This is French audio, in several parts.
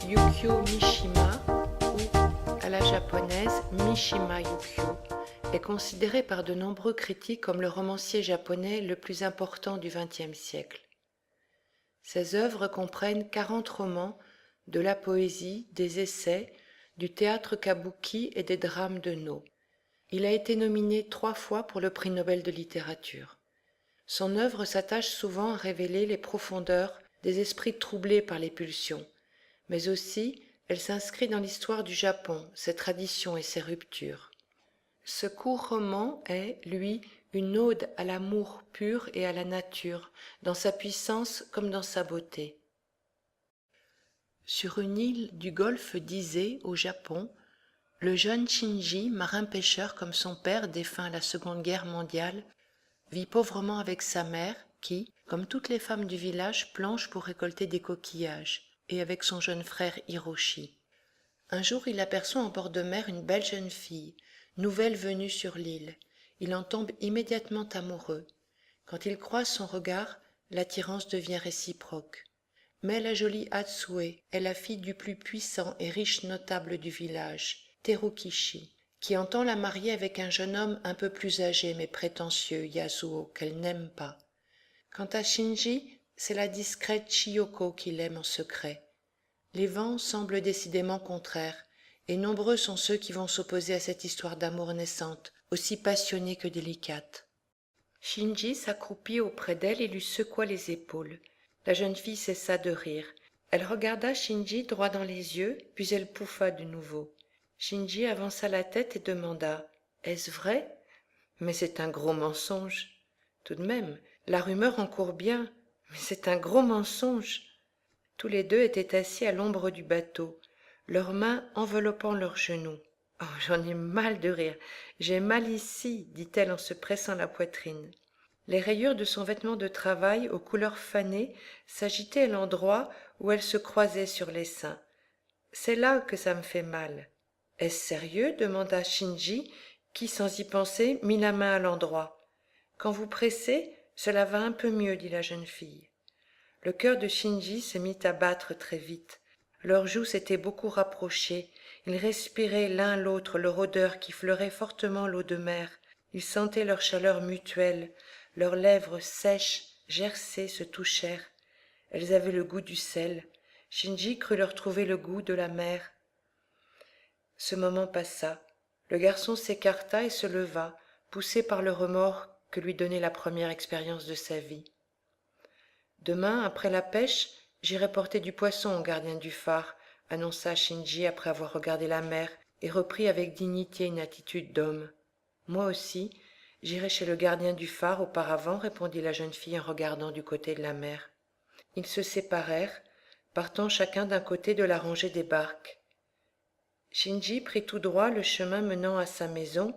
Yukio Mishima, ou à la japonaise Mishima Yukio, est considéré par de nombreux critiques comme le romancier japonais le plus important du XXe siècle. Ses œuvres comprennent 40 romans, de la poésie, des essais, du théâtre kabuki et des drames de Noh. Il a été nominé 3 fois pour le prix Nobel de littérature. Son œuvre s'attache souvent à révéler les profondeurs des esprits troublés par les pulsions, mais aussi elle s'inscrit dans l'histoire du Japon, ses traditions et ses ruptures. Ce court roman est, lui, une ode à l'amour pur et à la nature, dans sa puissance comme dans sa beauté. Sur une île du golfe d'Ise, au Japon, le jeune Shinji, marin-pêcheur comme son père défunt à la Seconde Guerre mondiale, vit pauvrement avec sa mère qui, comme toutes les femmes du village, planche pour récolter des coquillages, et avec son jeune frère Hiroshi. Un jour, il aperçoit en bord de mer une belle jeune fille, nouvelle venue sur l'île. Il en tombe immédiatement amoureux. Quand il croise son regard, l'attirance devient réciproque. Mais la jolie Hatsue est la fille du plus puissant et riche notable du village, Terukishi, qui entend la marier avec un jeune homme un peu plus âgé mais prétentieux, Yasuo, qu'elle n'aime pas. Quant à Shinji, c'est la discrète Chiyoko qui l'aime en secret. Les vents semblent décidément contraires, et nombreux sont ceux qui vont s'opposer à cette histoire d'amour naissante, aussi passionnée que délicate. Shinji s'accroupit auprès d'elle et lui secoua les épaules. La jeune fille cessa de rire. Elle regarda Shinji droit dans les yeux, puis elle pouffa de nouveau. Shinji avança la tête et demanda « Est-ce vrai ?»« Mais c'est un gros mensonge. »« Tout de même, la rumeur en court bien, mais c'est un gros mensonge. » Tous les deux étaient assis à l'ombre du bateau, leurs mains enveloppant leurs genoux. « Oh, j'en ai mal de rire. J'ai mal ici, dit-elle en se pressant la poitrine. Les rayures de son vêtement de travail aux couleurs fanées s'agitaient à l'endroit où elles se croisaient sur les seins. « C'est là que ça me fait mal. »« Est-ce sérieux ?» demanda Shinji, qui, sans y penser, mit la main à l'endroit. « Quand vous pressez, cela va un peu mieux, dit la jeune fille. Le cœur de Shinji se mit à battre très vite. Leurs joues s'étaient beaucoup rapprochées. Ils respiraient l'un l'autre leur odeur qui fleurait fortement l'eau de mer. Ils sentaient leur chaleur mutuelle. Leurs lèvres sèches, gercées, se touchèrent. Elles avaient le goût du sel. Shinji crut leur trouver le goût de la mer. Ce moment passa. Le garçon s'écarta et se leva, poussé par le remords que lui donnait la première expérience de sa vie. Demain, après la pêche, j'irai porter du poisson au gardien du phare, annonça Shinji après avoir regardé la mer et repris avec dignité une attitude d'homme. Moi aussi, j'irai chez le gardien du phare auparavant, répondit la jeune fille en regardant du côté de la mer. Ils se séparèrent, partant chacun d'un côté de la rangée des barques. Shinji prit tout droit le chemin menant à sa maison,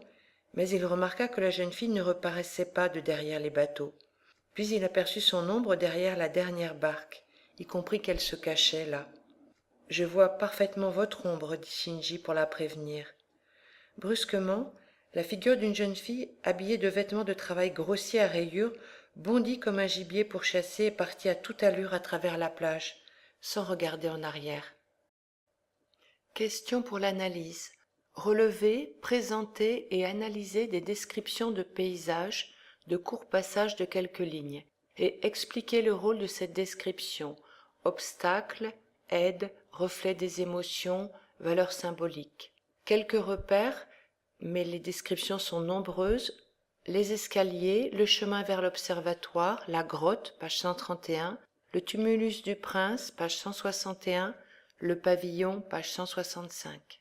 mais il remarqua que la jeune fille ne reparaissait pas de derrière les bateaux. Puis il aperçut son ombre derrière la dernière barque. Il comprit qu'elle se cachait là. « Je vois parfaitement votre ombre, dit Shinji pour la prévenir. » Brusquement, la figure d'une jeune fille, habillée de vêtements de travail grossiers à rayures, bondit comme un gibier pour chasser et partit à toute allure à travers la plage, sans regarder en arrière. Question pour l'analyse. Relever, présenter et analyser des descriptions de paysages, de courts passages de quelques lignes, et expliquer le rôle de cette description, obstacles, aides, reflets des émotions, valeurs symboliques. Quelques repères, mais les descriptions sont nombreuses, les escaliers, le chemin vers l'observatoire, la grotte, page 131, le tumulus du prince, page 161, le pavillon, page 165.